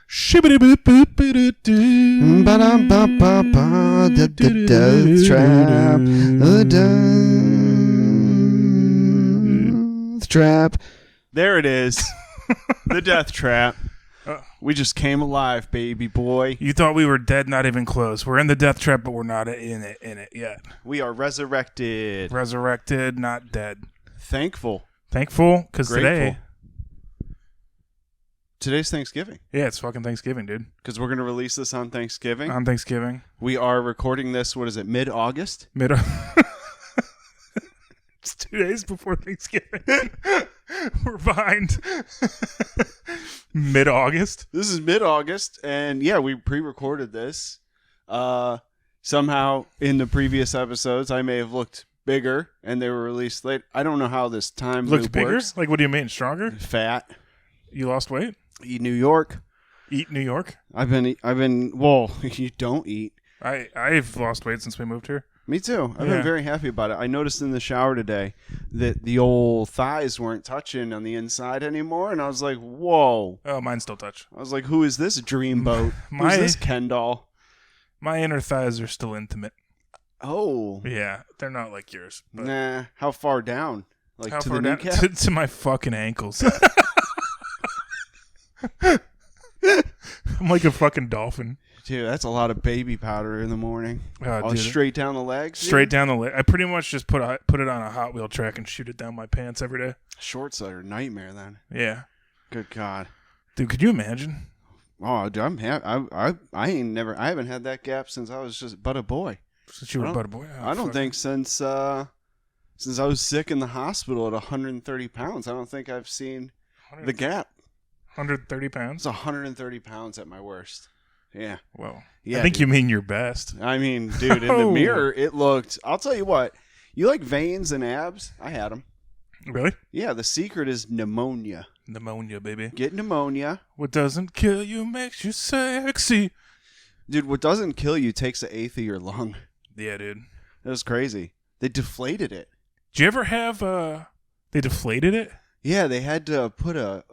Shibbity-boop-boop-boop-doo. Ba-dum-ba-ba-ba, the death trap. The death trap. There it is. The death trap. We just came alive, baby boy. You thought we were dead, not even close. We're in the death trap, but we're not in it yet. We are resurrected. Resurrected, not dead. Thankful, because today's Thanksgiving. Yeah, it's fucking Thanksgiving, dude. Because we're going to release this on Thanksgiving. On Thanksgiving. We are recording this, what is it, mid-August? It's 2 days before Thanksgiving. We're behind. Mid-August? This is mid-August, and yeah, we pre-recorded this. Somehow, in the previous episodes, I may have looked bigger, and they were released late. I don't know how this time looked loop bigger? works. Like, what do you mean? Stronger? Fat. You lost weight? Eat New York. Eat New York? I've been. Well, you don't eat. I've lost weight since we moved here. Me too. I've been very happy about it. I noticed in the shower today that the old thighs weren't touching on the inside anymore, and I was like, whoa. Oh, mine still touch. I was like, who is this dreamboat? Who's this Ken doll? My inner thighs are still intimate. Oh. Yeah, they're not like yours. But nah. How far down? Like how to far the down? kneecap? To my fucking ankles. I'm like a fucking dolphin. Dude, that's a lot of baby powder in the morning. Dude, straight down the legs? Straight down the leg. I pretty much just put it on a Hot Wheel track and shoot it down my pants every day. Shorts are a nightmare then. Yeah. Good God. Dude, could you imagine? Oh, dude, I'm happy. I haven't had that gap since I was just but a boy. Since you were but a boy? I don't think since I was sick in the hospital at 130 pounds, I don't think I've seen the gap. 130 pounds? It's 130 pounds at my worst. Yeah. Well, yeah, I think dude. You mean your best. I mean, dude, in the mirror, it looked... I'll tell you what. You like veins and abs? I had them. Really? Yeah, the secret is pneumonia. Pneumonia, baby. Get pneumonia. What doesn't kill you makes you sexy. Dude, what doesn't kill you takes an eighth of your lung. Yeah, dude. That was crazy. They deflated it. Did you ever have... They deflated it? Yeah, they had to put a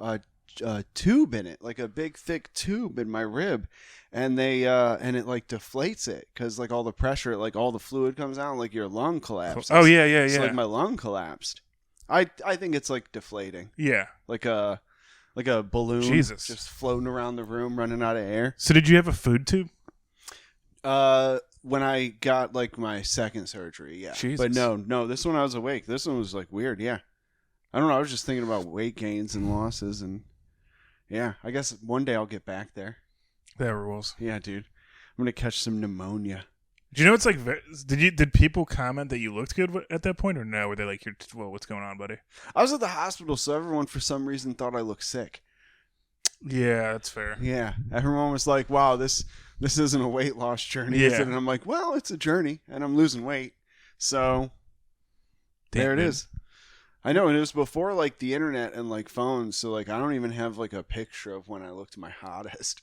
tube in it, like a big thick tube in my rib, and they and it like deflates it because like all the pressure, like all the fluid comes out, like your lung collapses. Oh yeah. It's like my lung collapsed. I think it's like deflating. Yeah, like a balloon. Jesus, just floating around the room, running out of air. So did you have a food tube? When I got like my second surgery, yeah. Jesus. But no, this one I was awake. This one was like weird, yeah. I don't know. I was just thinking about weight gains and losses and. Yeah, I guess one day I'll get back there. That rules. Yeah, dude. I'm going to catch some pneumonia. Do you know it's like, did people comment that you looked good at that point or no? Were they like, what's going on, buddy? I was at the hospital, so everyone for some reason thought I looked sick. Yeah, that's fair. Yeah, everyone was like, wow, this isn't a weight loss journey, is it? And I'm like, well, it's a journey, and I'm losing weight. So, there it is. I know, and it was before like the internet and like phones, so like I don't even have like a picture of when I looked my hottest.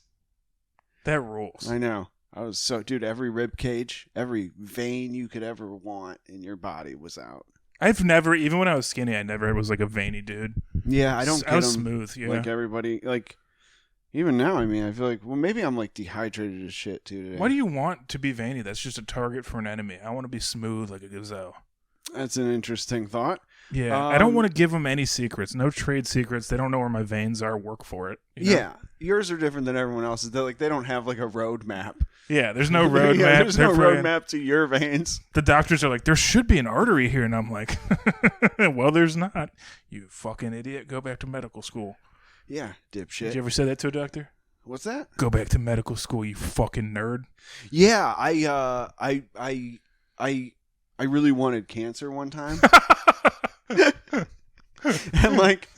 That rules. I know. I was dude, every rib cage, every vein you could ever want in your body was out. I've never, even when I was skinny, I never was like a veiny dude. Yeah, I don't. I was smooth, like everybody. Like even now, I mean, I feel like maybe I'm like dehydrated as shit too today. Why do you want to be veiny? That's just a target for an enemy. I want to be smooth like a gazelle. That's an interesting thought. Yeah, I don't want to give them any secrets. No trade secrets. They don't know where my veins are. Work for it. You know? Yeah, yours are different than everyone else's. They don't have like a road map. Yeah, there's no road map. There's no road map to your veins. The doctors are like, there should be an artery here, and I'm like, well, there's not. You fucking idiot. Go back to medical school. Yeah, dipshit. Did you ever say that to a doctor? What's that? Go back to medical school, you fucking nerd. Yeah, I really wanted cancer one time. And like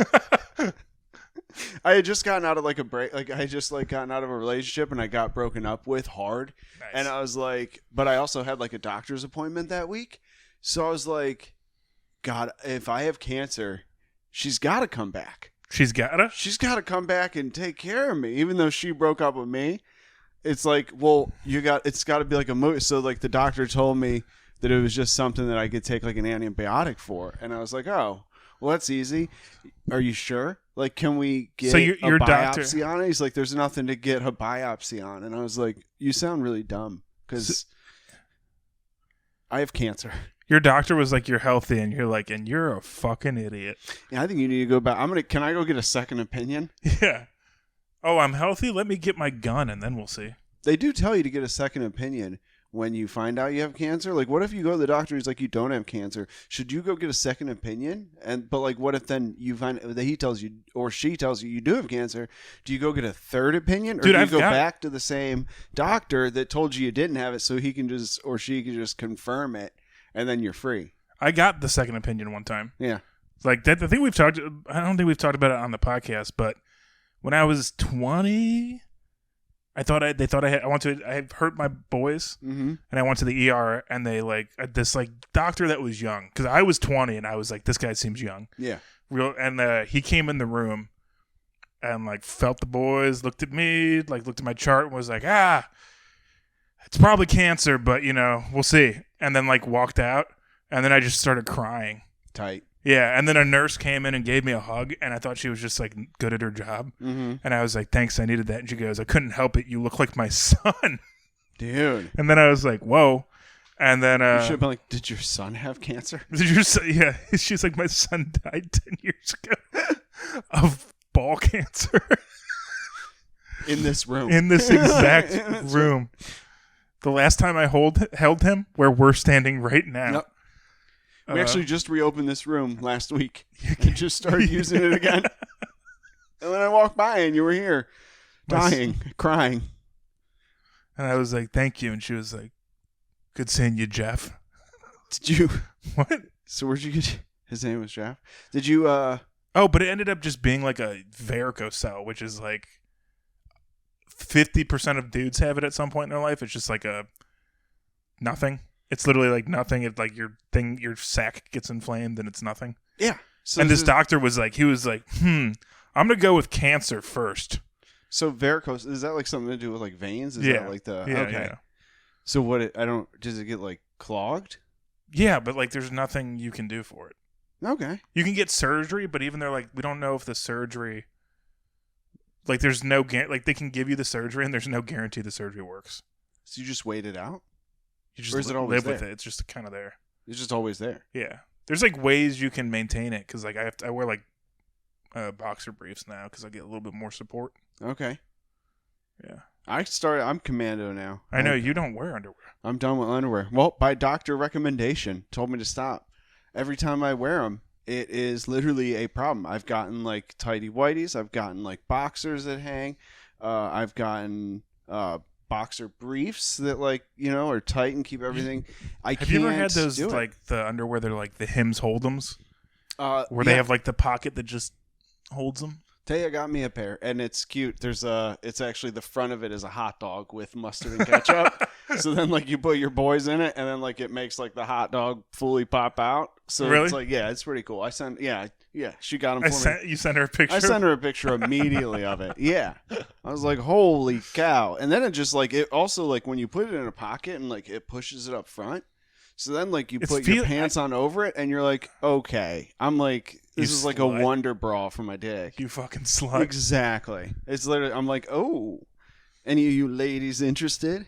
I had just gotten out of like a break, like I had just like gotten out of a relationship and I got broken up with hard. Nice. And I was like, but I also had like a doctor's appointment that week. So I was like, God, if I have cancer, she's got to come back. She's got to come back and take care of me, even though she broke up with me. It's like, well, it's got to be like a movie. So like the doctor told me that it was just something that I could take like an antibiotic for. And I was like, oh, well, that's easy. Are you sure? Like, can we get So your a doctor- biopsy on it? He's like, there's nothing to get a biopsy on. And I was like, you sound really dumb because I have cancer. Your doctor was like, you're healthy, and you're like, and you're a fucking idiot. Yeah, I think you need to go back. Can I go get a second opinion? Yeah. Oh, I'm healthy? Let me get my gun, and then we'll see. They do tell you to get a second opinion when you find out you have cancer. Like, what if you go to the doctor, he's like, you don't have cancer. Should you go get a second opinion? But like, what if then you find that he tells you or she tells you you do have cancer? Do you go get a third opinion? Or Dude, do you I've go got- back to the same doctor that told you didn't have it so he can just, or she can just confirm it and then you're free? I got the second opinion one time. Yeah. Like that, I don't think we've talked about it on the podcast, but when I was 20, I had hurt my boys, Mm-hmm. and I went to the ER, and they this doctor that was young, because I was 20, and I was like, this guy seems young, Yeah. and he came in the room, and like felt the boys, looked at me, like looked at my chart, and was like, it's probably cancer, but we'll see, and then like walked out, and then I just started crying. Tight. Yeah, and then a nurse came in and gave me a hug, and I thought she was just like good at her job. Mm-hmm. And I was like, thanks, I needed that. And she goes, I couldn't help it. You look like my son. Dude. And then I was like, whoa. And then You should have been like, did your son have cancer? did your son, yeah, she's like, my son died 10 years ago of ball cancer In this room. in this exact room. The last time I held him, where we're standing right now. Yep. We actually just reopened this room last week and just started using it again. And then I walked by and you were here, dying, crying. And I was like, thank you. And she was like, good seeing you, Jeff. Did you? What? So where'd you get? His name was Jeff. Did you? Oh, but it ended up just being like a varicocele, which is like 50% of dudes have it at some point in their life. It's just like a nothing. It's literally like nothing. It's like your sac gets inflamed and it's nothing. Yeah. So And this doctor was like, I'm gonna go with cancer first. So varicose, is that like something to do with like veins? Is Yeah. that like the Yeah, okay? yeah. So does it get like clogged? Yeah, but like there's nothing you can do for it. Okay. You can get surgery, but even they're like, we don't know if the surgery, like there's no like they can give you the surgery and there's no guarantee the surgery works. So you just wait it out? You just Or is it always live with there? it. It's just kind of there. It's just always there. Yeah. There's like ways you can maintain it because like I wear like boxer briefs now because I get a little bit more support. Okay. Yeah. I'm commando now. I know you don't wear underwear. I'm done with underwear. Well, by doctor recommendation, told me to stop. Every time I wear them, it is literally a problem. I've gotten like tighty whities. I've gotten like boxers that hang. I've gotten boxer briefs that are tight and keep everything. Have you ever had those like the underwear that are like the Hims Hold'ems where they have like the pocket that just holds them? Taya got me a pair, and it's cute. It's actually the front of it is a hot dog with mustard and ketchup. So then, like, you put your boys in it, and then like it makes like the hot dog fully pop out. So really? It's like, yeah, it's pretty cool. She got them for me. You sent her a picture. I sent her a picture immediately of it. Yeah, I was like, holy cow! And then it just like it also like when you put it in a pocket and like it pushes it up front. So then, like, you put your pants on over it, and you're like, okay. I'm like, this is like a wonder bra for my dick. You fucking slut. Exactly. It's literally, I'm like, oh, any of you ladies interested?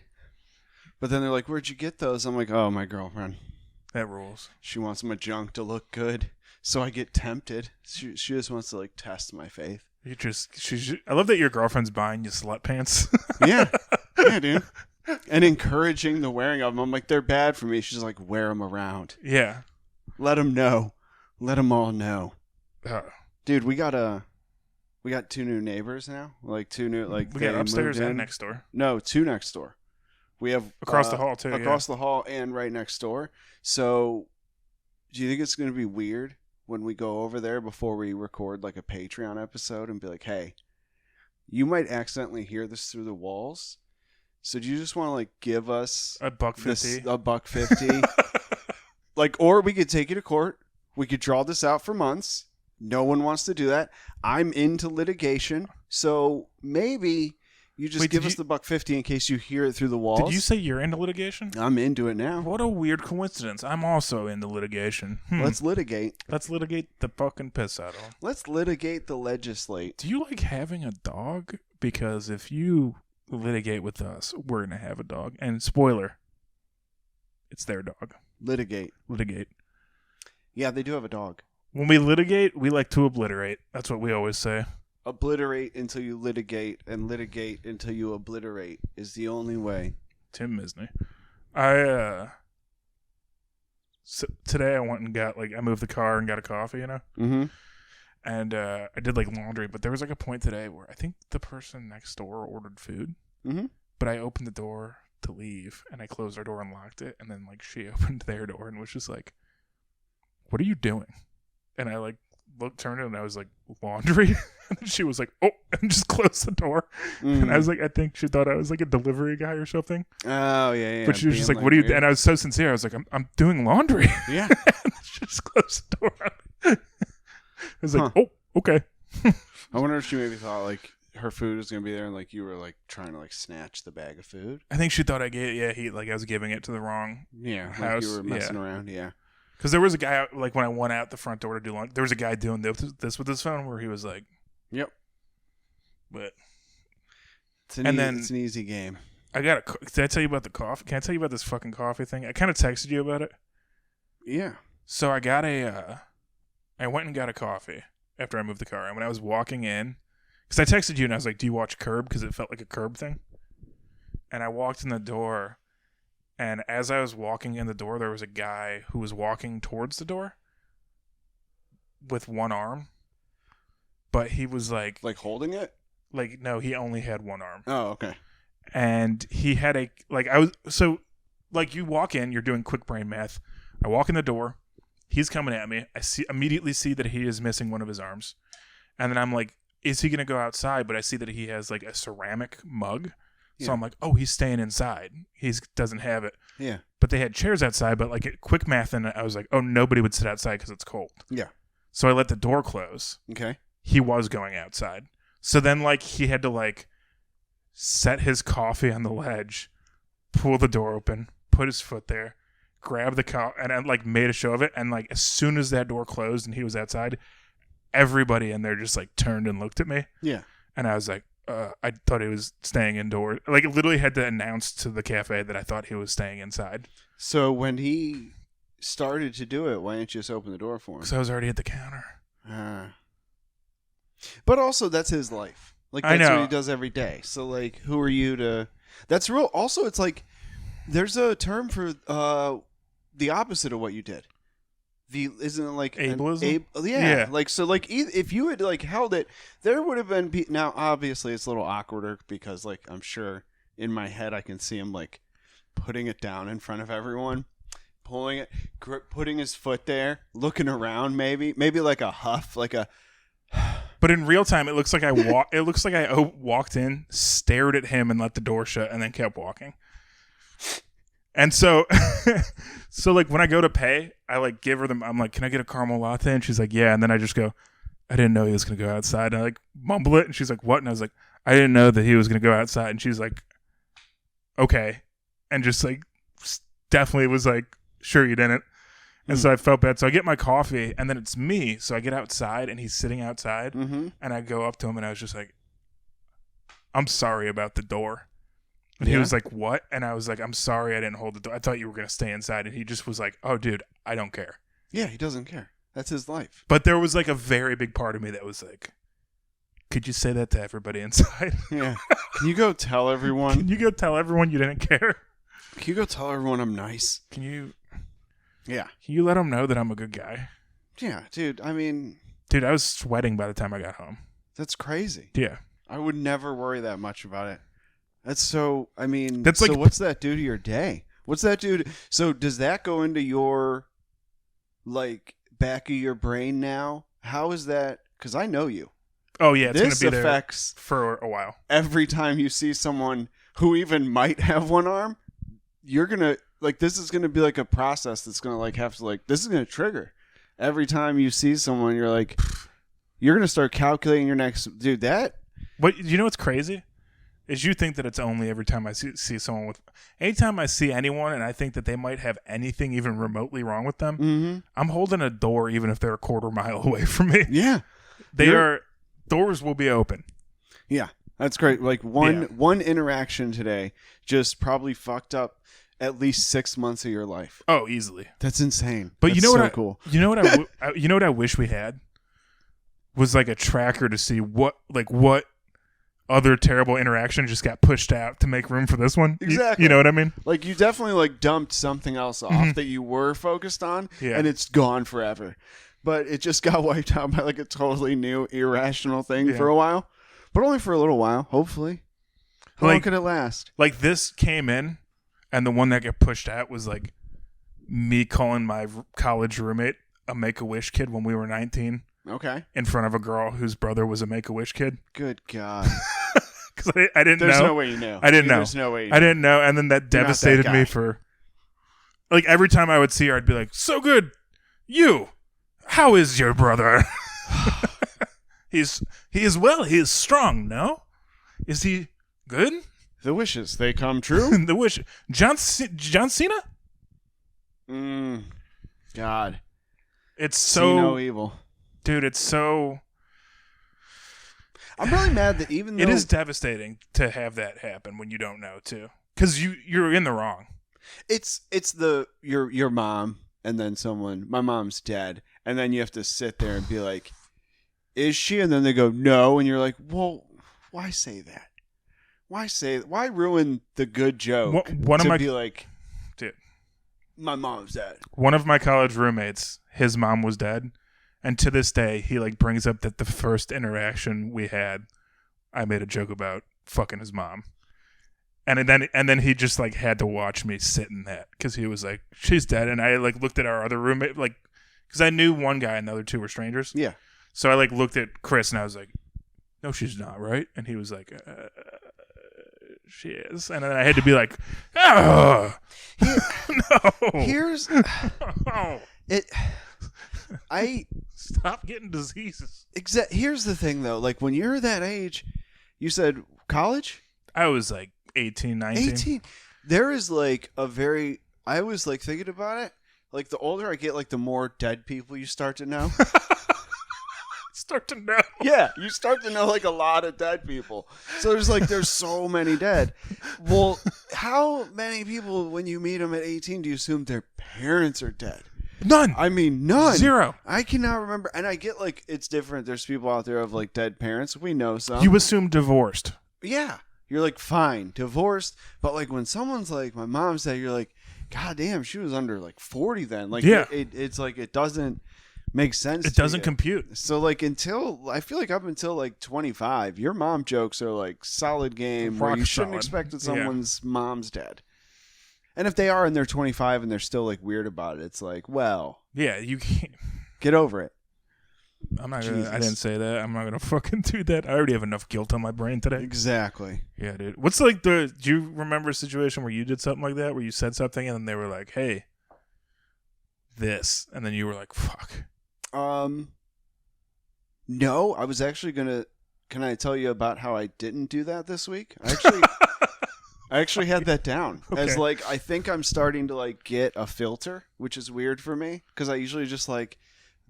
But then they're like, where'd you get those? I'm like, oh, my girlfriend. That rules. She wants my junk to look good, so I get tempted. She just wants to, like, test my faith. I love that your girlfriend's buying you slut pants. Yeah. Yeah, dude. And encouraging the wearing of them. I'm like, they're bad for me. She's like, wear them around. Yeah. Let them know. Let them all know. Dude, we got 2 new neighbors now. Like 2 new, like we they got upstairs moved in. and next door. No, 2 next door. We have Across the hall too. Across the hall and right next door. So, do you think it's going to be weird when we go over there before we record like a Patreon episode and be like, hey, you might accidentally hear this through the walls. So do you just want to like give us $1.50? $1.50? Like, or we could take you to court. We could draw this out for months. No one wants to do that. I'm into litigation. So maybe You just Wait, give did us the $1.50 in case you hear it through the walls. Did you say you're into litigation? I'm into it now. What a weird coincidence. I'm also into litigation. Let's litigate. Let's litigate the fucking piss out of them. Let's litigate the legislate. Do you like having a dog? Because if you litigate with us, we're going to have a dog. And spoiler, it's their dog. Litigate. Litigate. Yeah, they do have a dog. When we litigate, we like to obliterate. That's what we always say. Obliterate until you litigate, and litigate until you obliterate is the only way. Tim Misney. So today I went and got, I moved the car and got a coffee, Mm-hmm. And I did, laundry. But there was, a point today where I think the person next door ordered food. Mm-hmm. But I opened the door to leave, and I closed our door and locked it. And then, she opened their door and was just like, what are you doing? And I, turned it, and I was like, laundry? And she was like, oh, and just closed the door. Mm. And I was like, I think she thought I was, a delivery guy or something. Oh, yeah. But she was just like, what are you doing? And I was so sincere. I was like, I'm doing laundry. Yeah. And she just closed the door. I was like, oh, okay. I wonder if she maybe thought, her food was going to be there, and, you were, trying to, snatch the bag of food. I think she thought I was giving it to the wrong house. You were messing around, yeah. Because there was a guy, when I went out the front door to do laundry, there was a guy doing this with his phone where he was like, yep. But it's an easy game. Did I tell you about the coffee? Can I tell you about this fucking coffee thing? I kind of texted you about it. Yeah. So I got I went and got a coffee after I moved the car. And when I was walking in, because I texted you and I was like, do you watch Curb? Because it felt like a Curb thing. And I walked in the door, and as I was walking in the door, there was a guy who was walking towards the door with one arm. But he was like holding it? No, he only had one arm. Oh, okay. And he had you walk in, you're doing quick brain math. I walk in the door, he's coming at me. I immediately see that he is missing one of his arms. And then I'm like, is he going to go outside? But I see that he has a ceramic mug. So I'm like, oh, he's staying inside. He doesn't have it. Yeah. But they had chairs outside, but quick math, and I was like, oh, nobody would sit outside because it's cold. Yeah. So I let the door close. Okay. He was going outside. So then he had to set his coffee on the ledge, pull the door open, put his foot there, grab the coffee, and I made a show of it. And as soon as that door closed and he was outside, everybody in there just turned and looked at me. Yeah. And I was like, I thought he was staying indoors. Literally had to announce to the cafe that I thought he was staying inside. So when he started to do it, why didn't you just open the door for him? Because I was already at the counter. But also, that's his life. That's I know. what he does every day. So, who are you to... That's real. Also, it's there's a term for the opposite of what you did. Isn't it ableism? Yeah. If you had held it, there would have been... Now, obviously, it's a little awkwarder because, I'm sure in my head I can see him, putting it down in front of everyone, pulling it, putting his foot there, looking around maybe a huff, a... But in real time, it looks like I walked in, stared at him, and let the door shut, and then kept walking. And so, when I go to pay, I give her I'm like, can I get a caramel latte? And she's like, yeah. And then I just go, I didn't know he was gonna go outside. And I mumble it, and she's like, what? And I was like, I didn't know that he was gonna go outside. And she's like, okay, and just definitely was sure you didn't. And so I felt bad. So I get my coffee, and then it's me. So I get outside, and he's sitting outside. Mm-hmm. And I go up to him, and I was just like, I'm sorry about the door. And he was like, what? And I was like, I'm sorry I didn't hold the door. I thought you were going to stay inside. And he just was like, oh, dude, I don't care. Yeah, he doesn't care. That's his life. But there was a very big part of me that was like, could you say that to everybody inside? Yeah. Can you go tell everyone? Can you go tell everyone you didn't care? Can you go tell everyone I'm nice? Can you... Yeah. Can you let them know that I'm a good guy? Yeah, dude. I mean... Dude, I was sweating by the time I got home. That's crazy. Yeah. I would never worry that much about it. That's so... I mean... That's so what's that do to your day? What's that do to... So does that go into your... back of your brain now? How is that... Because I know you. Oh, yeah. It's going to be there affects for a while. Every time you see someone who even might have one arm, you're going to... this is going to be a process that's going to have to this is going to trigger. Every time you see someone, you're you're going to start calculating your next... Dude, that... What, you know what's crazy? is you think that it's only every time I see someone with... Anytime I see anyone and I think that they might have anything even remotely wrong with them, I'm holding a door even if they're a quarter mile away from me. Yeah. Doors will be open. Yeah. That's great. Like one interaction today just probably fucked up at least 6 months of your life. Oh, easily. That's insane. But That's you know so what? Cool. You know what I wish we had was like a tracker to see what other terrible interaction just got pushed out to make room for this one. Exactly. You know what I mean? Like you definitely like dumped something else off that you were focused on, and it's gone forever. But it just got wiped out by like a totally new irrational thing for a while, but only for a little while. Hopefully, how long could it last? Like this came in, and the one that got pushed out was like me calling my college roommate a Make-A-Wish kid when we were 19. Okay. In front of a girl whose brother was a Make-A-Wish kid. Good God. Because I didn't know. There's no way you knew. I didn't know. There's no way you I didn't know. And then that devastated me for... Like, every time I would see her, I'd be like, so good. You. How is your brother? He is well. He is strong, no? Is he good? The wishes, they come true? The wish. John Cena? God. It's See so... no evil. Dude, it's so... I'm really mad that even though... It is devastating to have that happen when you don't know, too. Because you're in the wrong. It's your mom and then someone... My mom's dead. And then you have to sit there and be like, is she? And then they go, no. And you're like, well, why say that? Why ruin the good joke be like... Dude. My mom's dead. One of my college roommates, his mom was dead. And to this day, he like brings up that the first interaction we had, I made a joke about fucking his mom, and then he just like had to watch me sit in that because he was like, she's dead, and I like looked at our other roommate like, because I knew one guy and the other two were strangers. Yeah. So I like looked at Chris and I was like, no, she's not, right? And he was like, she is, and then I had to be like, oh, no. Here's it. Stop getting diseases. Here's the thing, though. Like, when you're that age, you said college? I was like 18, 19. 18. There is, like, I was, like, thinking about it. Like, the older I get, like, the more dead people you start to know. Start to know. Yeah, you start to know, like, a lot of dead people. So there's so many dead. Well, how many people, when you meet them at 18, do you assume their parents are dead? None. I mean, none. Zero. I cannot remember. And I get, like, it's different. There's people out there of, like, dead parents. We know some. You assume divorced. Yeah. You're like, fine, divorced. But, like, when someone's like, my mom's dead, you're like, God damn, she was under, like, 40 then. Like, yeah. It's like, it doesn't make sense. It doesn't compute. So, like, I feel like up until, like, 25, your mom jokes are, like, solid game where you shouldn't expect that someone's mom's dead. And if they are and they're 25 and they're still like weird about it, it's like, well, yeah, you can't get over it. I'm not gonna. I didn't say that. I'm not gonna fucking do that. I already have enough guilt on my brain today. Exactly. Yeah, dude. What's like do you remember a situation where you did something like that, where you said something and then they were like, "Hey, this," and then you were like, "Fuck." No, I was actually gonna. Can I tell you about how I didn't do that this week? I actually had that down as like, I think I'm starting to like get a filter, which is weird for me because I usually just like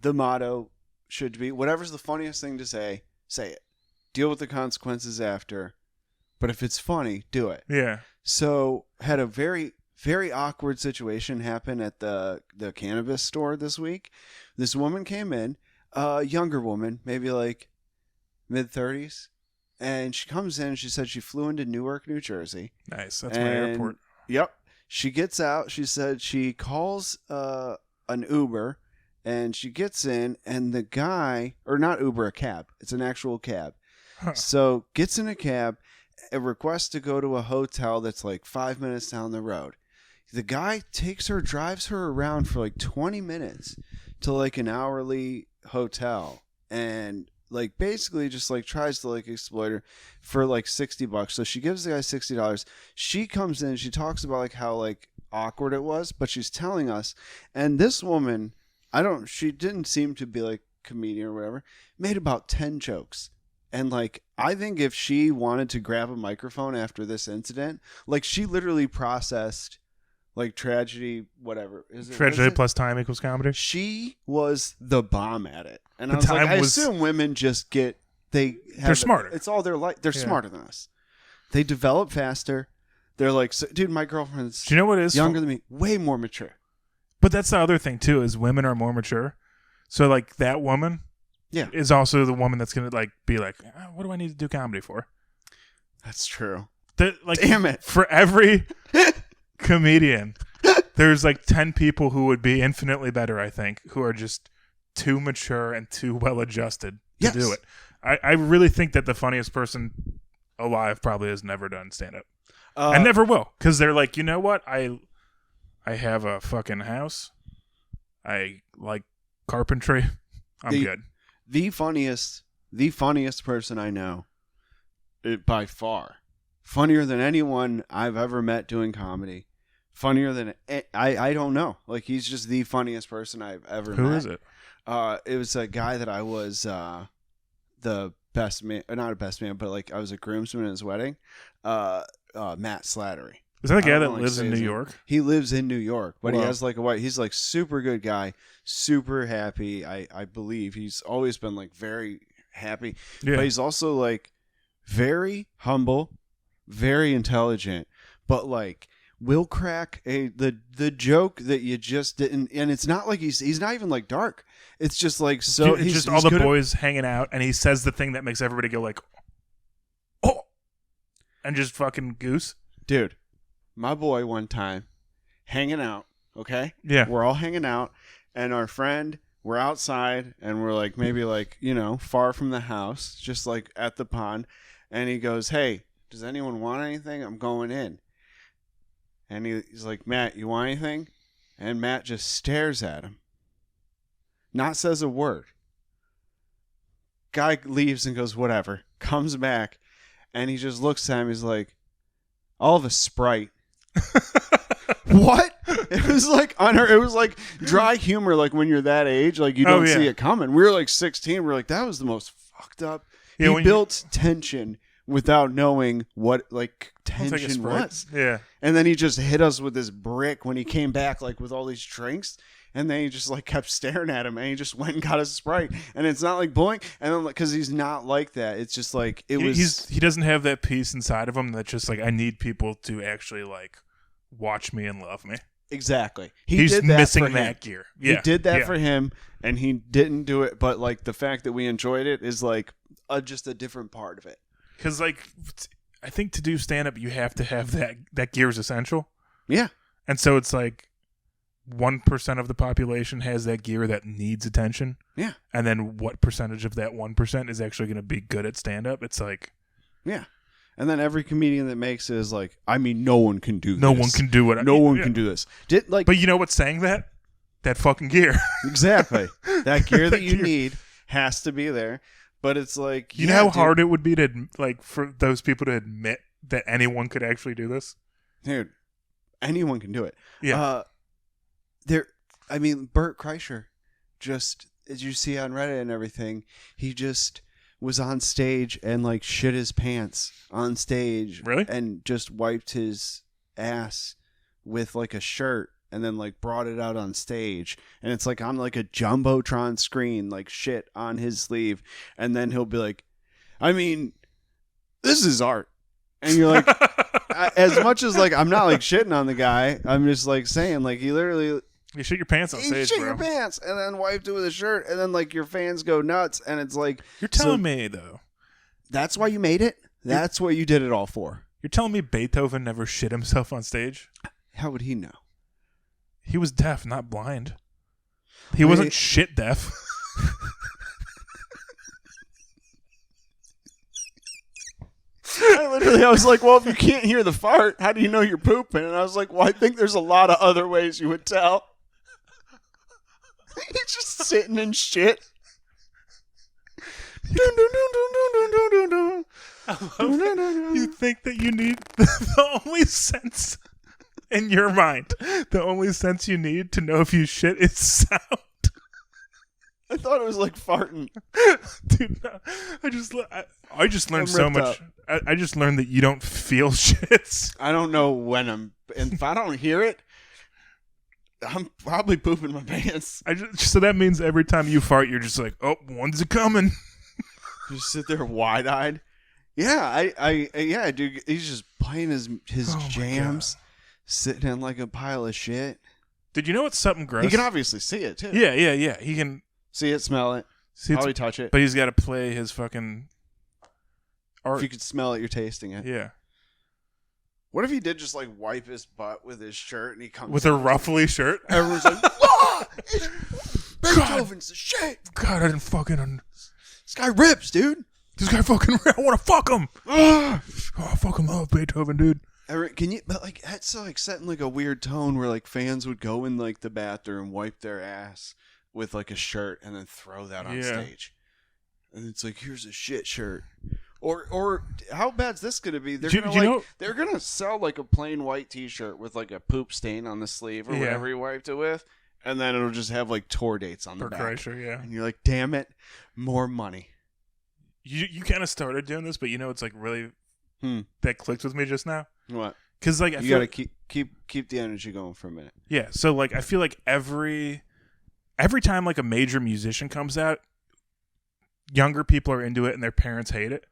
the motto should be whatever's the funniest thing to say it. Deal with the consequences after. But if it's funny, do it. Yeah. So had a very, very awkward situation happen at the cannabis store this week. This woman came in, a younger woman, maybe like mid-30s. And she comes in, she said she flew into Newark, New Jersey. Nice. That's my airport. Yep. She gets out. She said she calls an Uber, and she gets in, and the guy, or not Uber, a cab. It's an actual cab. Huh. So gets in a cab, a request to go to a hotel that's like 5 minutes down the road. The guy drives her around for like 20 minutes to like an hourly hotel, and like basically just like tries to like exploit her for like $60. So she gives the guy $60. She comes in, she talks about like how like awkward it was, but she's telling us, and this woman, she didn't seem to be like comedian or whatever, made about 10 jokes. And like, I think if she wanted to grab a microphone after this incident, like she literally processed like tragedy, whatever. Tragedy plus time equals comedy. She was the bomb at it. And The I was like, time I was- assume women just get, They're smarter. It's all their life. They're Yeah. smarter than us. They develop faster. They're like, dude, my girlfriend's Do you know what is younger than me, way more mature. But that's the other thing too, is women are more mature. So like that woman is also the woman that's gonna like be like, what do I need to do comedy for? That's true. Like, damn it. For every comedian, there's like 10 people who would be infinitely better, I think, who are just too mature and too well adjusted to do it. I really think that the funniest person alive probably has never done stand up. I never will, because they're like, you know what? I have a fucking house. I like carpentry. I'm good. The funniest person I know, by far, funnier than anyone I've ever met doing comedy. Funnier than I don't know. Like, he's just the funniest person I've ever met. Who is it? It was a guy that I was the best man, not a best man, but like I was a groomsman at his wedding. Matt Slattery. Is that the guy I that don't like lives say in his New name. York? He lives in New York, but he Wow. has like a wife. He's like super good guy, super happy. I believe he's always been like very happy, Yeah. but he's also like very humble, very intelligent, but like will crack the joke that you just didn't. And it's not like he's not even like dark. It's just like so. It's he's just he's all the good at- boys hanging out, and he says the thing that makes everybody go like, oh, and just fucking goose. Dude, my boy one time hanging out, okay? Yeah. We're all hanging out, and our friend, we're outside, and we're like maybe like, far from the house, just like at the pond. And he goes, hey, does anyone want anything? I'm going in. And he's like, Matt, you want anything? And Matt just stares at him. Not says a word. Guy leaves and goes, whatever. Comes back, and he just looks at him. He's like, I'll have a Sprite. What? It was like it was like dry humor, like when you're that age, like you don't see it coming. We were like 16. We were like, that was the most fucked up. Yeah, he built tension without knowing what like I'll take a tension Sprite. was. Yeah. And then he just hit us with this brick when he came back, like with all these drinks. And then he just like kept staring at him, and he just went and got a Sprite. And it's not like bullying, and then because he's not like that, it's just like it was. He doesn't have that piece inside of him that's just like, I need people to actually like watch me and love me. Exactly. He's did that missing for him. that gear. Yeah. He did that for him, and he didn't do it. But like the fact that we enjoyed it is like just a different part of it. Because like I think to do stand up, you have to have that gear is essential. Yeah. And so it's like 1% of the population has that gear that needs attention. Yeah. And then what percentage of that 1% is actually going to be good at stand up? It's like, yeah. And then every comedian that makes it is like, I mean, no one can do this. no one can do it. No one can do this. But you know what's saying that? That fucking gear. Exactly. That gear that you gear. need has to be there. But it's like, You know how hard it would be to like for those people to admit that anyone could actually do this? Dude, anyone can do it. Yeah. Bert Kreischer, just as you see on Reddit and everything, he just was on stage and like shit his pants on stage. Really? And just wiped his ass with like a shirt and then like brought it out on stage. And it's like on like a Jumbotron screen, like shit on his sleeve. And then he'll be like, I mean, this is art. And you're like, as much as like I'm not like shitting on the guy, I'm just like saying like he literally You shit your pants on stage, shit bro. your pants and then wiped it with a shirt, and then like your fans go nuts, and it's like You're telling me though. that's why you made it. That's what you did it all for. You're telling me Beethoven never shit himself on stage? How would he know? He was deaf, not blind. He wasn't shit deaf. I was like, well, if you can't hear the fart, how do you know you're pooping? And I was like, well, I think there's a lot of other ways you would tell. He's just sitting in shit. You think that you need the only sense in your mind, the only sense you need to know if you shit is sound. I thought it was like farting. Dude, no. I just learned so much. I just learned that you don't feel shits. I don't know when and if I don't hear it, I'm probably pooping my pants. So that means every time you fart, you're just like, oh, when's it coming? Just sit there wide-eyed. Yeah, yeah, dude. He's just playing his jams, sitting in like a pile of shit. Did you know what's something gross? He can obviously see it too. Yeah. He can see it, smell it, probably touch it. But he's got to play his fucking art. If you could smell it, you're tasting it. Yeah. What if he did just like wipe his butt with his shirt and he comes with a ruffly shirt? Everyone's like, "Ah, Beethoven's the shit." God, I didn't fucking. This guy rips, dude. This guy fucking. I want to fuck him. Oh, I fucking love Beethoven, dude. Can you? But like, that's like setting like a weird tone where like fans would go in like the bathroom, wipe their ass with like a shirt, and then throw that on stage. And it's like, here's a shit shirt. Or how bad's this gonna be? They're gonna sell like a plain white T-shirt with like a poop stain on the sleeve or whatever you wiped it with, and then it'll just have like tour dates on the back. Kreischer, yeah. And you're like, damn it, more money. You kind of started doing this, but it's like really that clicked with me just now. What? Because like you gotta keep the energy going for a minute. Yeah. So like I feel like every time like a major musician comes out, younger people are into it and their parents hate it.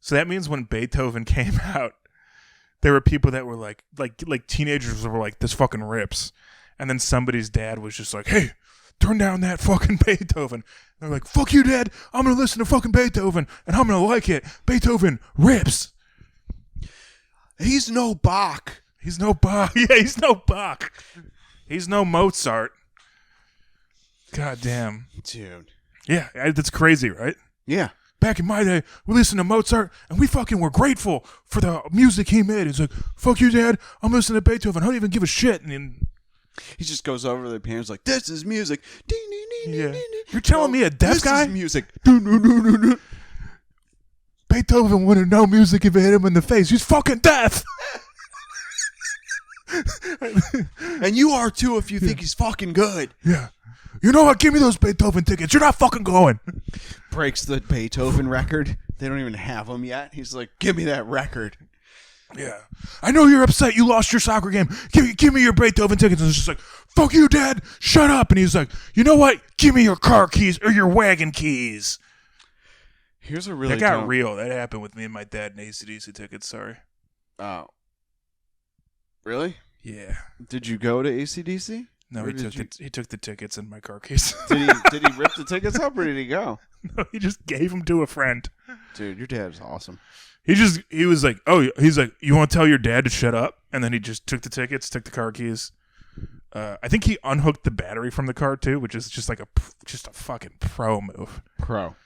So that means when Beethoven came out, there were people that were like teenagers were like, this fucking rips. And then somebody's dad was just like, hey, turn down that fucking Beethoven. And they're like, fuck you, Dad. I'm going to listen to fucking Beethoven and I'm going to like it. Beethoven rips. He's no Bach. He's no Bach. Yeah, he's no Bach. He's no Mozart. God damn. Dude. Yeah, that's crazy, right? Yeah. Back in my day, we listened to Mozart, and we fucking were grateful for the music he made. He's like, fuck you, Dad. I'm listening to Beethoven. I don't even give a shit. And then he just goes over to the piano. He's like, this is music. Ding, ding, ding, yeah. ding, ding. You're telling me a deaf guy? This is music. Beethoven wouldn't know music if it hit him in the face. He's fucking deaf. And you are, too, if you think he's fucking good. Yeah. You know what? Give me those Beethoven tickets. You're not fucking going. Breaks the Beethoven record. They don't even have them yet. He's like, give me that record. Yeah. I know you're upset you lost your soccer game. Give me your Beethoven tickets. And it's just like, fuck you, Dad. Shut up. And he's like, you know what? Give me your car keys or your wagon keys. Here's a really That got real. That happened with me and my dad and AC/DC tickets. Sorry. Oh. Really? Yeah. Did you go to AC/DC? No, he took the tickets and my car keys. Did he rip the tickets up or did he go? No, he just gave them to a friend. Dude, your dad is awesome. He was like, you want to tell your dad to shut up? And then he just took the tickets, took the car keys. I think he unhooked the battery from the car too, which is just like a fucking pro move. Pro.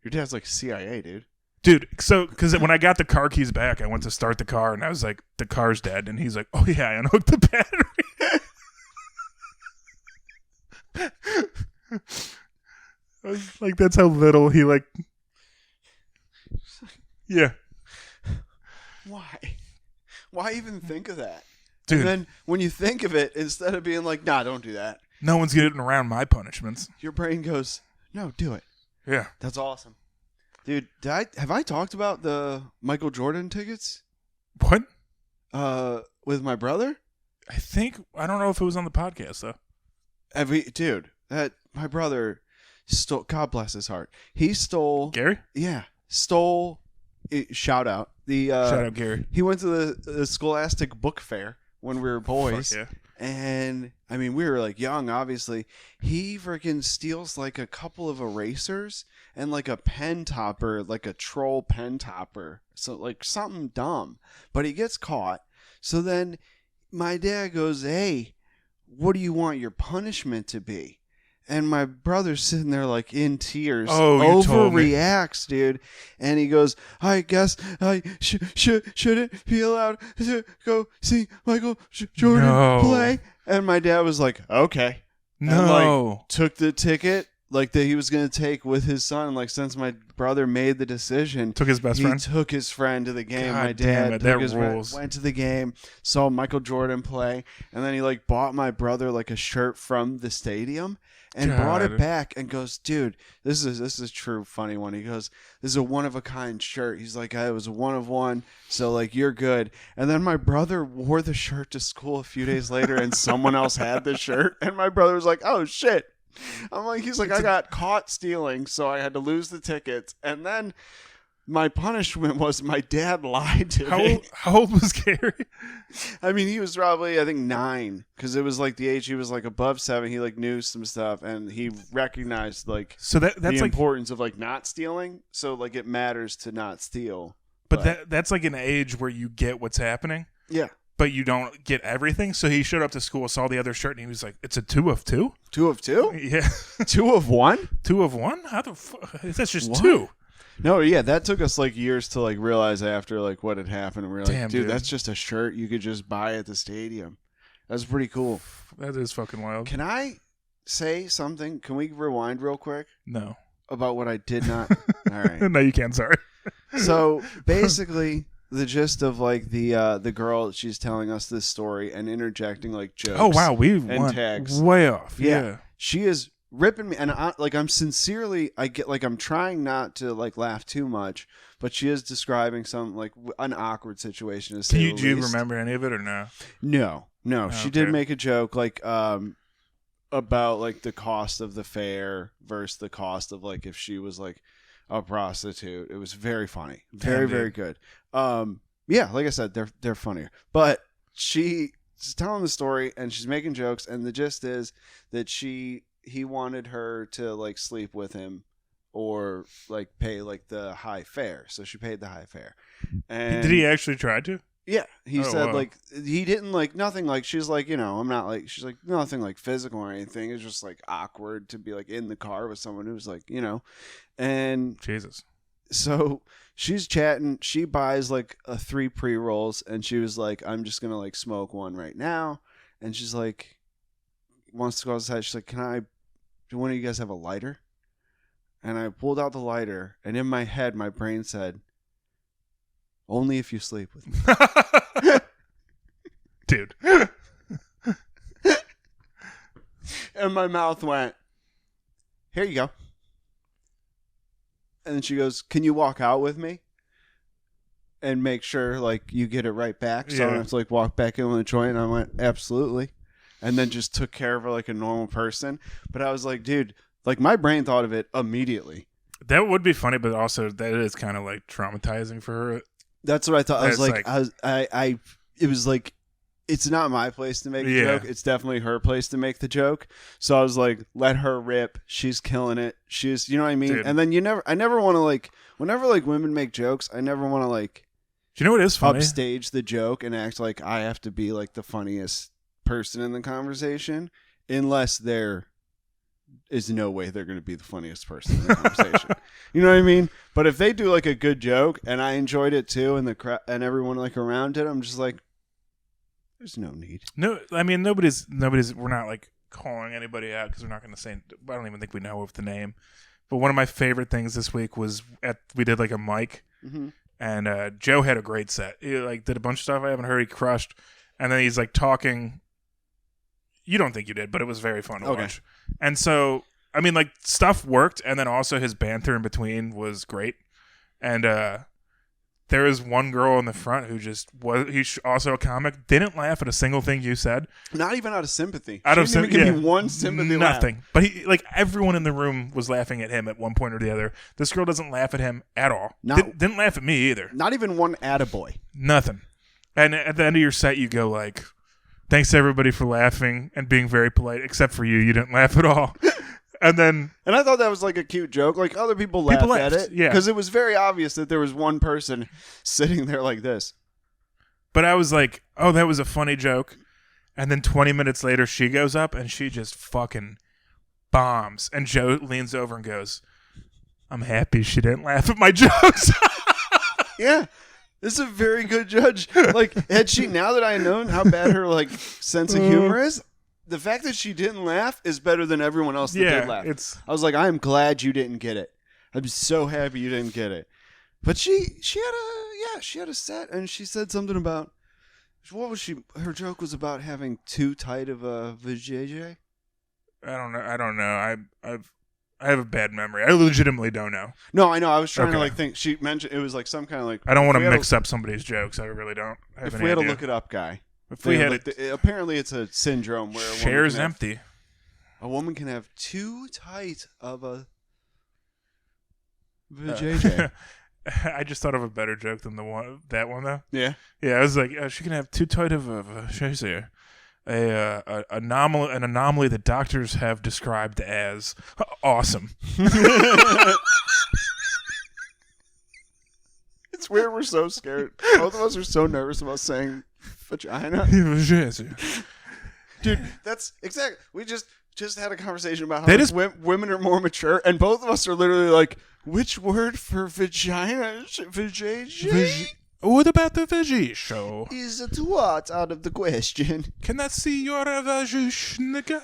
Your dad's like CIA, dude. Dude, so because when I got the car keys back, I went to start the car and I was like, the car's dead, and he's like, oh yeah, I unhooked the battery. I was like, that's how little he like. Yeah. Why even think of that? Dude. And then when you think of it, instead of being like, nah, don't do that. No one's getting around my punishments. Your brain goes, no, do it. Yeah. That's awesome. Dude, have I talked about the Michael Jordan tickets? What? With my brother? I don't know if it was on the podcast though. Dude, that my brother stole. God bless his heart. He stole. Gary? Yeah, stole. Shout out shout out Gary. He went to the Scholastic Book Fair when we were boys. Fuck yeah. And I mean, we were like young, obviously. He freaking steals like a couple of erasers and like a pen topper, like a troll pen topper. So like something dumb, but he gets caught. So then my dad goes, hey, what do you want your punishment to be? And my brother's sitting there like in tears. Oh, you told me. Overreacts, dude. And he goes, I guess I shouldn't be allowed to go see Michael Jordan play. And my dad was like, okay. No. And like took the ticket, like that he was gonna take with his son. Like since my brother made the decision, Took his best he friend. took his friend to the game. God My damn dad it, took that his friend, rules. went to the game, saw Michael Jordan play, and then he like bought my brother like a shirt from the stadium and brought it God. back and goes, dude, this is a true funny one. He goes, this is a one of a kind shirt. He's like, it was a one of one, so like you're good. And then my brother wore the shirt to school a few days later, and someone else had the shirt, and my brother was like, oh shit. I'm like, he's like, I got caught stealing, so I had to lose the tickets, and then my punishment was my dad lied to me. How old was Gary? I mean, he was probably, I think, 9, because it was like the age he was like above 7. He like knew some stuff, and he recognized like So that's the like, importance of like not stealing. So like it matters to not steal. but that's like an age where you get what's happening, Yeah, but you don't get everything. So he showed up to school, saw the other shirt, and he was like, "It's a 2 of 2." 2 of 2, Yeah, 2 of 1. 2 of 1. How the fuck? That's just What? 2. No, yeah, that took us like years to like realize after like what had happened, and we were like, Damn, dude, dude. that's just a shirt you could just buy at the stadium. That's pretty cool. That is fucking wild. Can I say something? Can we rewind real quick No, about what I did not? All right. no, you can't. Sorry. So basically, the gist of like the girl, she's telling us this story and interjecting like jokes. Oh wow, we and went tags. way off. Yeah. Yeah. She is ripping me, and I'm sincerely, I get like I'm trying not to like laugh too much, but she is describing some like an awkward situation. To say Do the you least. remember any of it or no? No. Oh, She did okay. make a joke like about like the cost of the fare versus the cost of like if she was like a prostitute. It was very funny, very Damn, dude. very good. Yeah, like I said, they're funnier. But she's telling the story and she's making jokes, and the gist is that he wanted her to like sleep with him or like pay like the high fare. So she paid the high fare. And Did he actually try to? yeah, he Oh, said wow. like he didn't like nothing like she's like, you know, I'm not like she's like nothing like physical or anything. It's just like awkward to be like in the car with someone who's like, you know. And Jesus. so she's chatting, she buys like 3 pre-rolls, and she was like, I'm just gonna like smoke one right now. And she's like, wants to go outside. She's like, do one of you guys have a lighter? And I pulled out the lighter, and in my head my brain said, only if you sleep with me. Dude. And my mouth went, here you go. And then she goes, can you walk out with me and make sure like you get it right back, so I don't Yeah. have to like walk back in with a joint? And I went, absolutely. And then just took care of her like a normal person. But I was like, dude, like my brain thought of it immediately. That would be funny, but also that is kind of like traumatizing for her. That's what I thought. I was It's like, it was like, it's not my place to make the Yeah. joke. It's definitely her place to make the joke. So I was like, let her rip. She's killing it. She's, you know what I mean? Dude. And then I never want to like, whenever like women make jokes, I never want to like Do you know what is funny? upstage the joke and act like I have to be like the funniest person in the conversation, unless there is no way they're going to be the funniest person in the conversation. You know what I mean? But if they do like a good joke and I enjoyed it too, and and everyone like around it, I'm just like, there's no need. No, I mean nobody's. We're not like calling anybody out because we're not going to say. I don't even think we know of the name. But one of my favorite things this week was we did like a mic, Mm-hmm. and Joe had a great set. He like did a bunch of stuff I haven't heard. He crushed, and then he's like talking. You don't think you did, but it was very fun to Okay. watch. And so I mean, like stuff worked, and then also his banter in between was great. And there was one girl in the front who just was. He's also a comic. Didn't laugh at a single thing you said. Not even out of sympathy. Out of She didn't sympathy, even give me one sympathy laugh. nothing. But he, like everyone in the room was laughing at him at one point or the other. This girl doesn't laugh at him at all. No. Didn't laugh at me either. Not even one attaboy. Nothing. And at the end of your set, you go like, "Thanks everybody for laughing and being very polite, except for you. You didn't laugh at all." And then And I thought that was like a cute joke. Like other people laughed at laughed, it. yeah. Because it was very obvious that there was one person sitting there like this. But I was like, oh, that was a funny joke. And then 20 minutes later, she goes up and she just fucking bombs. And Joe leans over and goes, I'm happy she didn't laugh at my jokes. Yeah. This is a very good judge. Like, had she, now that I know how bad her like sense of humor is, the fact that she didn't laugh is better than everyone else that did laugh. I was like, I am glad you didn't get it. I'm so happy you didn't get it. But she had a set, and she said something about, what was she? Her joke was about having too tight of a vajayjay. I don't know. I have a bad memory. I legitimately don't know. No, I know. I was trying to like think. She mentioned it was like some kind of like. I don't want to mix up somebody's jokes. I really don't. If we had to look it up, guy. If we had apparently it's a syndrome where chair's empty. A woman can have too tight of a vajayjay. I just thought of a better joke than that one though. Yeah. Yeah, I was like, she can have too tight of a an anomaly that doctors have described as awesome. It's weird. We're so scared. Both of us are so nervous about saying vagina. Dude, that's exactly. We just had a conversation about how women are more mature, and both of us are literally like, which word for vagina? Vajayjay? What about the veggie show? Is it what out of the question? Can I see your vagina?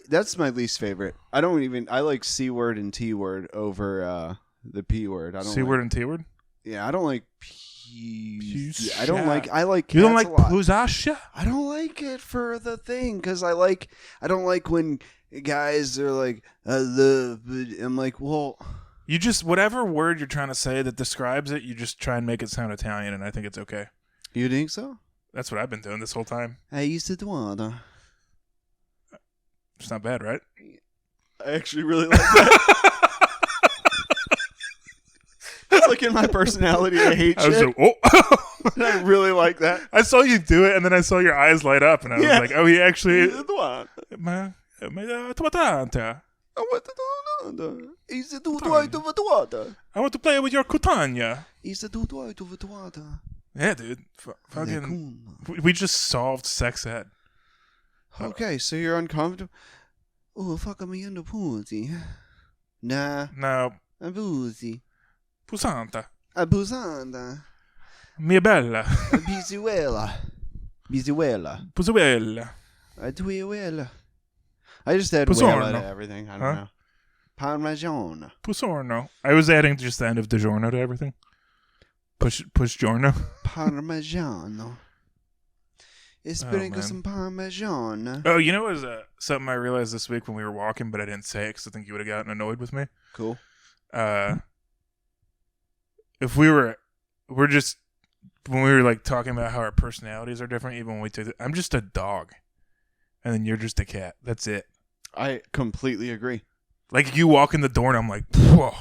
That's my least favorite. I like C word and T word over the P word. I don't C word and T word? Yeah, I don't like P. I like. You don't like Puzasha? I don't like it for the thing because I don't like when guys are like, I love. I'm like, well. You just, whatever word you're trying to say that describes it, you just try and make it sound Italian, and I think it's okay. You think so? That's what I've been doing this whole time. I used to do. It's not bad, right? I actually really like that. It's like in my personality, I hate shit. I really like that. I saw you do it, and then I saw your eyes light up, and I was like, oh, he actually... I want to play with your kutanya. Yeah, dude. Fucking... We just solved sex ed. Okay, so you're uncomfortable. Oh, fuck me in the pussy. Nah. No. A boozy. Pusanta. A busanda. Mia bella. A bisiuela. Bisiuela. Pusuela. A tuiuela. I just add wella to everything. I don't know. Parmigiano. Pusorno. I was adding just the end of DiGiorno to everything. Push giorno. Parmigiano. Sprinkle some Parmesan. Oh, you know what was something I realized this week when we were walking, but I didn't say it because I think you would have gotten annoyed with me. Cool. If we're just, when we were like talking about how our personalities are different, even when we took I'm just a dog. And then you're just a cat. That's it. I completely agree. Like you walk in the door and I'm like, whoa.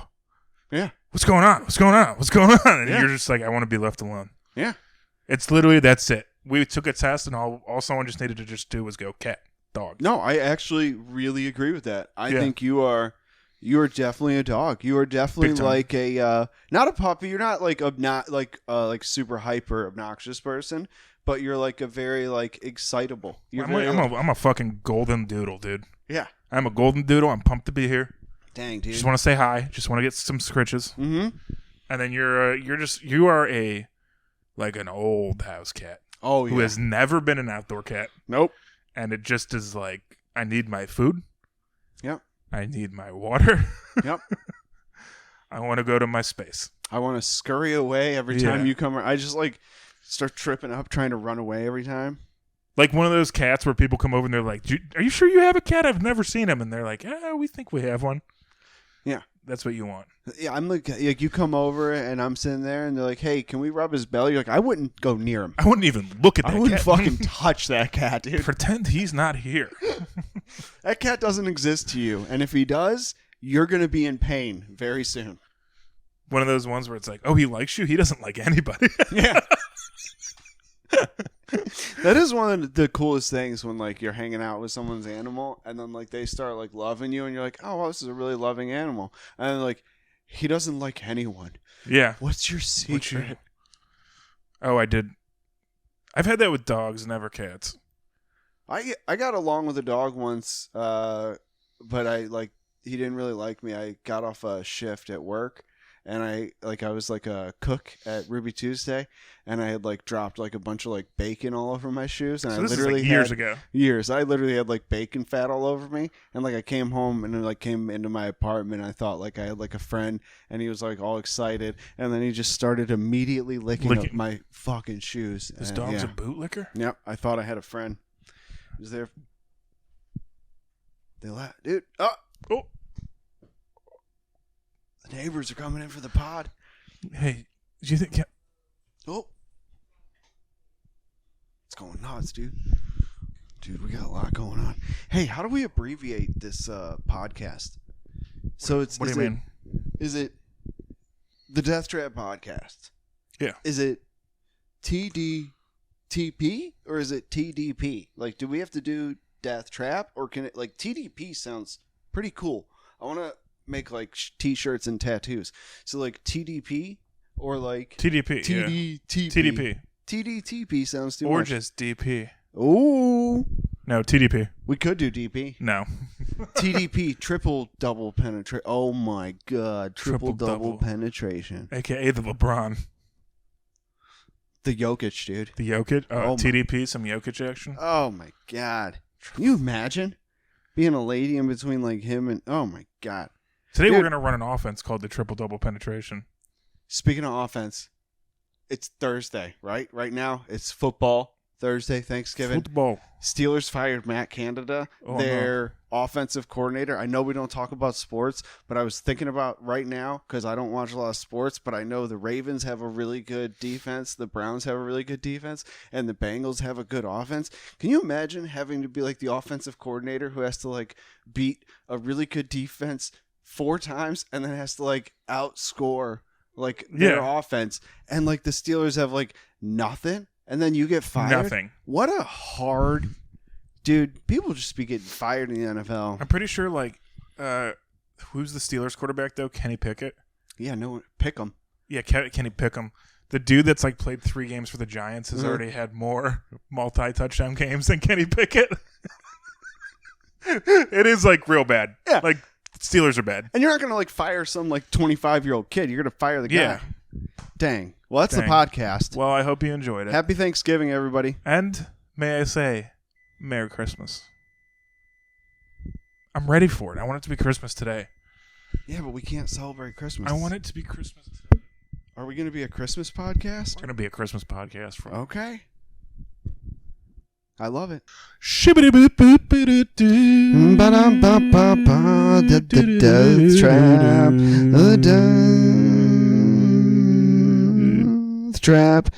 Yeah. What's going on? What's going on? What's going on? And you're just like, I want to be left alone. Yeah. It's literally, that's it. We took a test and all someone just needed to just do was go cat, dog. No, I actually really agree with that. I think you are definitely a dog. You are definitely like a not a puppy. You're not like like super hyper obnoxious person, but you're like a very like excitable. I'm a fucking golden doodle, dude. Yeah. I'm a golden doodle. I'm pumped to be here. Dang, dude. Just want to say hi. Just want to get some scritches. Mm-hmm. And then you are a like an old house cat. Oh, yeah. Who has never been an outdoor cat. Nope. And it just is like, I need my food. Yep. I need my water. Yep. I want to go to my space. I want to scurry away every time you come. I just like start tripping up, trying to run away every time. Like one of those cats where people come over and they're like, are you sure you have a cat? I've never seen him. And they're like, we think we have one. Yeah. That's what you want. Yeah, I'm like you come over and I'm sitting there and they're like, hey, can we rub his belly? You're like, I wouldn't go near him. I wouldn't even look at that cat. I wouldn't fucking touch that cat, dude. Pretend he's not here. That cat doesn't exist to you. And if he does, you're going to be in pain very soon. One of those ones where it's like, oh, he likes you? He doesn't like anybody. Yeah. That is one of the coolest things when like you're hanging out with someone's animal and then like they start like loving you and you're like, oh, wow, this is a really loving animal. And then like, he doesn't like anyone. Yeah. What's your secret? Oh, I did. I've had that with dogs, never cats. I got along with a dog once, but he didn't really like me. I got off a shift at work and I was like a cook at Ruby Tuesday, and I had like dropped like a bunch of like bacon all over my shoes, and So I this literally is like years had, ago. Years. I literally had like bacon fat all over me, and like I came home and then like came into my apartment. And I thought like I had like a friend, and he was like all excited, and then he just started immediately licking up my fucking shoes. This And, dog's yeah. a bootlicker? Yep, I thought I had a friend. He was there. They laughed, dude. Oh, the neighbors are coming in for the pod. Hey, do you think... Oh, it's going nuts, dude. Dude, we got a lot going on. Hey, how do we abbreviate this podcast? So it's What do you mean? Is it the Death Trap podcast? Yeah. Is it TDTP or is it TDP? Like, do we have to do Death Trap, or can it, like, TDP sounds pretty cool. I want to make like t-shirts and tattoos. So like TDP or like TDP. TDTP. TDP. TDTP sounds too Or much. just DP. Ooh. No, TDP. We could do DP. No. TDP, triple double penetration. Oh my god, triple double Triple-double. penetration. AKA the LeBron. The Jokic, dude. The Jokic. Oh, TDP, some Jokic action. Oh my god. Can you imagine being a lady in between like him and oh my god. Today Dude. we're going to run an offense called the triple-double penetration. Speaking of offense, it's Thursday, right? Right now, it's football. Thursday, Thanksgiving. Football. Steelers fired Matt Canada, their offensive coordinator. I know we don't talk about sports, but I was thinking about right now, because I don't watch a lot of sports, but I know the Ravens have a really good defense, the Browns have a really good defense, and the Bengals have a good offense. Can you imagine having to be like the offensive coordinator who has to like beat a really good defense 4 times and then has to like outscore like their offense, and like the Steelers have like nothing? And then you get fired? Nothing. What a hard... Dude, people just be getting fired in the NFL. I'm pretty sure, like, who's the Steelers quarterback, though? Kenny Pickett? Yeah, no, pick them. Yeah, Kenny Pickett. The dude that's, like, played 3 games for the Giants has already had more multi-touchdown games than Kenny Pickett. It is, like, real bad. Yeah. Like, Steelers are bad. And you're not going to, like, fire some, like, 25-year-old kid. You're going to fire the guy. Yeah. Dang. Well, that's Dang. the podcast. Well, I hope you enjoyed it. Happy Thanksgiving, everybody. And, may I say, Merry Christmas. I'm ready for it. I want it to be Christmas today. Yeah, but we can't celebrate Christmas. I want it to be Christmas today. Are we going to be a Christmas podcast? We're going to be a Christmas podcast. For Okay. I love it. Ba-dum-ba-ba-ba, the Death Trap, the Death Trap.